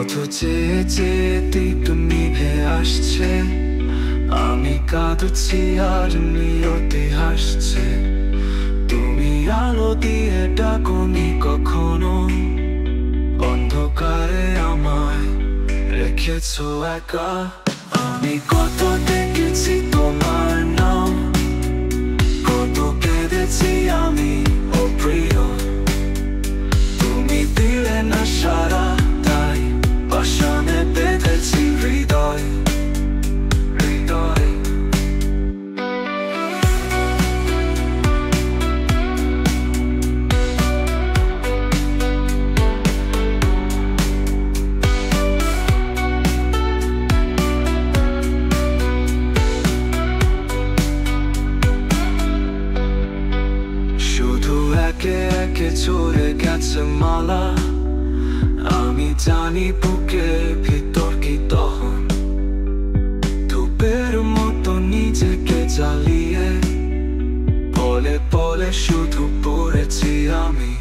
পথ চেয়ে চেয়ে দীপ নিভে আসছে, আমি কাঁদছি আর নিয়তি হাসছে। তুমি আলো দিয়ে ডাকোনি কখনো, অন্ধকারে আমায় রেখেছো একা। আমি কত দেখেছি তোমার নাম, কত কেঁদেছি আমি ও প্রিয়। তুমি দিলে না সারা, তাই পাষাণে বেঁধেছি হৃদয় হৃদয়। শুধু একে একে চলে গেছে মালা, আমি জানি বুকে ভিতর কি তখন। ধূপের মতো নিজেকে জ্বালিয়ে পলে পলে শুধু পড়েছি আমি।